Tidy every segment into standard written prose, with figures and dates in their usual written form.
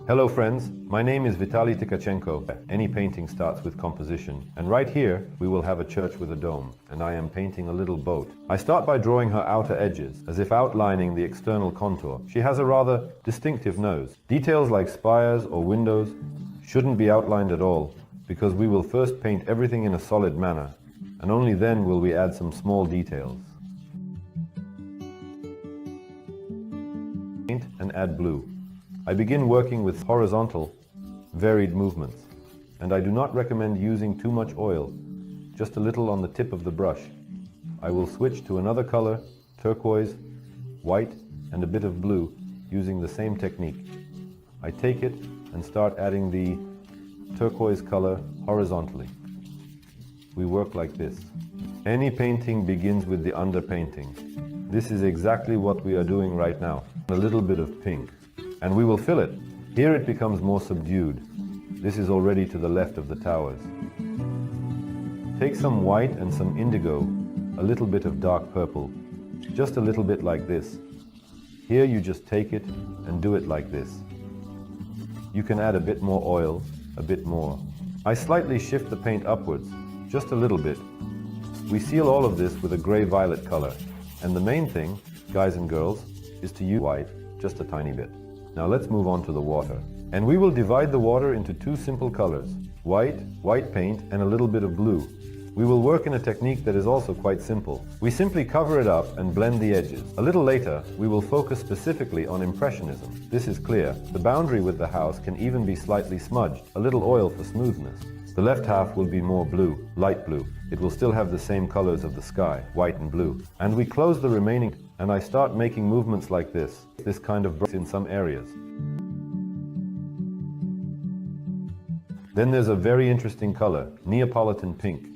Hello friends, my name is Vitaly Tkachenko. Any painting starts with composition, and right here we will have a church with a dome, and I am painting a little boat. I start by drawing her outer edges, as if outlining the external contour. She has a rather distinctive nose. Details like spires or windows shouldn't be outlined at all, because we will first paint everything in a solid manner, and only then will we add some small details. Paint and add blue. I begin working with horizontal, varied movements, and I do not recommend using too much oil, just a little on the tip of the brush. I will switch to another color, turquoise, white, and a bit of blue, using the same technique. I take it and start adding the turquoise color horizontally. We work like this. Any painting begins with the underpainting. This is exactly what we are doing right now. A little bit of pink. And we will fill it. Here it becomes more subdued. This is already to the left of the towers. Take some white and some indigo, a little bit of dark purple, just a little bit like this. Here you just take it and do it like this. You can add a bit more oil, a bit more. I slightly shift the paint upwards, just a little bit. We seal all of this with a gray-violet color. And the main thing, guys and girls, is to use white, just a tiny bit. Now let's move on to the water. And we will divide the water into two simple colors, white, white paint, and a little bit of blue. We will work in a technique that is also quite simple. We simply cover it up and blend the edges. A little later, we will focus specifically on impressionism. This is clear. The boundary with the house can even be slightly smudged, a little oil for smoothness. The left half will be more blue, light blue. It will still have the same colors of the sky, white and blue. And we close the remaining, and I start making movements like this kind of in some areas. Then there's a very interesting color, Neapolitan pink.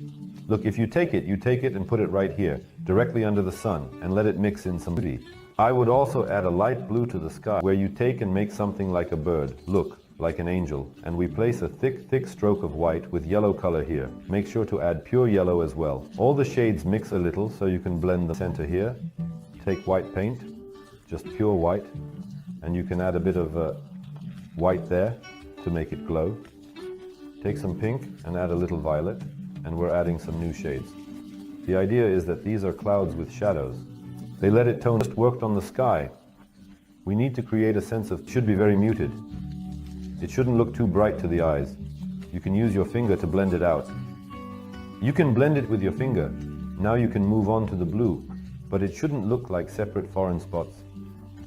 Look, if you take it and put it right here, directly under the sun, and let it mix in some beauty. I would also add a light blue to the sky, where you take and make something like a bird. Look, like an angel, and we place a thick stroke of white with yellow color here. Make sure to add pure yellow as well. All the shades mix a little so you can blend the center here. Take white paint, just pure white, and you can add a bit of white there to make it glow. Take some pink and add a little violet, and we're adding some new shades. The idea is that these are clouds with shadows. They let it tone just worked on the sky. We need to create a sense of should be very muted. It shouldn't look too bright to the eyes. You can use your finger to blend it out. You can blend it with your finger. Now you can move on to the blue, but it shouldn't look like separate foreign spots.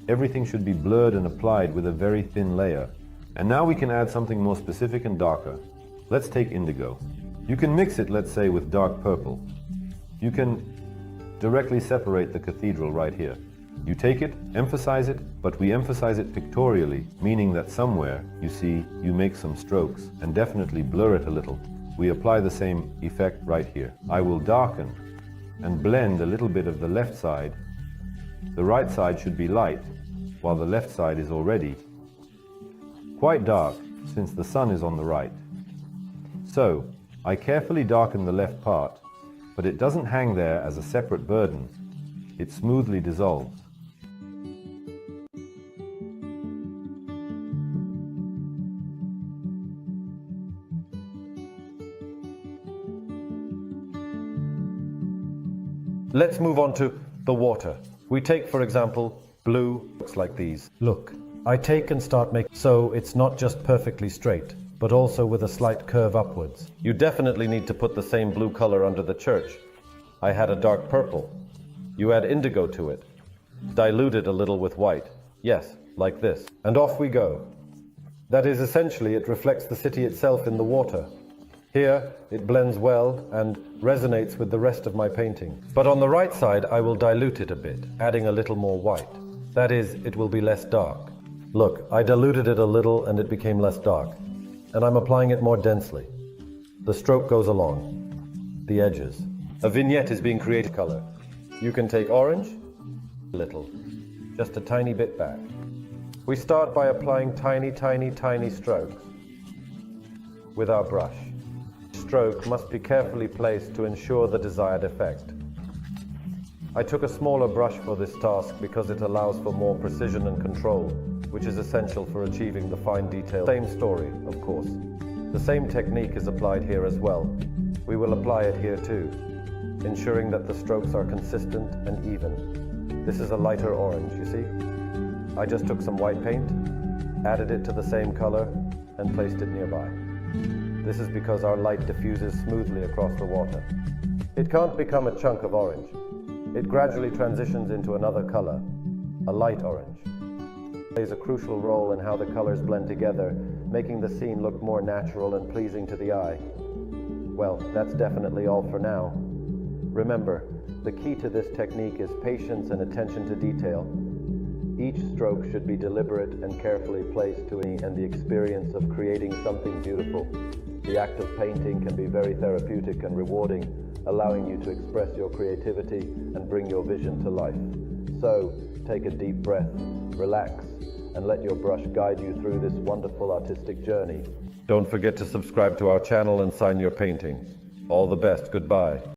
Everything should be blurred and applied with a very thin layer. And now we can add something more specific and darker. Let's take indigo. You can mix it, let's say, with dark purple. You can directly separate the cathedral right here. You take it, emphasize it, but we emphasize it pictorially, meaning that somewhere, you see, you make some strokes and definitely blur it a little. We apply the same effect right here. I will darken and blend a little bit of the left side. The right side should be light, while the left side is already quite dark, since the sun is on the right. So, I carefully darken the left part, but it doesn't hang there as a separate burden. It smoothly dissolves. Let's move on to the water. We take, for example, blue, looks like these. Look, I take and start making, so it's not just perfectly straight, but also with a slight curve upwards. You definitely need to put the same blue color under the church. I had a dark purple. You add indigo to it. Dilute it a little with white. Yes, like this. And off we go. That is, essentially, it reflects the city itself in the water. Here, it blends well and resonates with the rest of my painting. But on the right side, I will dilute it a bit, adding a little more white. That is, it will be less dark. Look, I diluted it a little and it became less dark. And I'm applying it more densely. The stroke goes along the edges. A vignette is being created color. You can take orange, a little, just a tiny bit back. We start by applying tiny strokes with our brush. Stroke must be carefully placed to ensure the desired effect. I took a smaller brush for this task because it allows for more precision and control, which is essential for achieving the fine detail. Same story, of course. The same technique is applied here as well. We will apply it here too, ensuring that the strokes are consistent and even. This is a lighter orange, you see? I just took some white paint, added it to the same color, and placed it nearby. This is because our light diffuses smoothly across the water. It can't become a chunk of orange. It gradually transitions into another color, a light orange. It plays a crucial role in how the colors blend together, making the scene look more natural and pleasing to the eye. Well, that's definitely all for now. Remember, the key to this technique is patience and attention to detail. Each stroke should be deliberate and carefully placed and the experience of creating something beautiful. The act of painting can be very therapeutic and rewarding, allowing you to express your creativity and bring your vision to life. So, take a deep breath, relax, and let your brush guide you through this wonderful artistic journey. Don't forget to subscribe to our channel and sign your painting. All the best. Goodbye.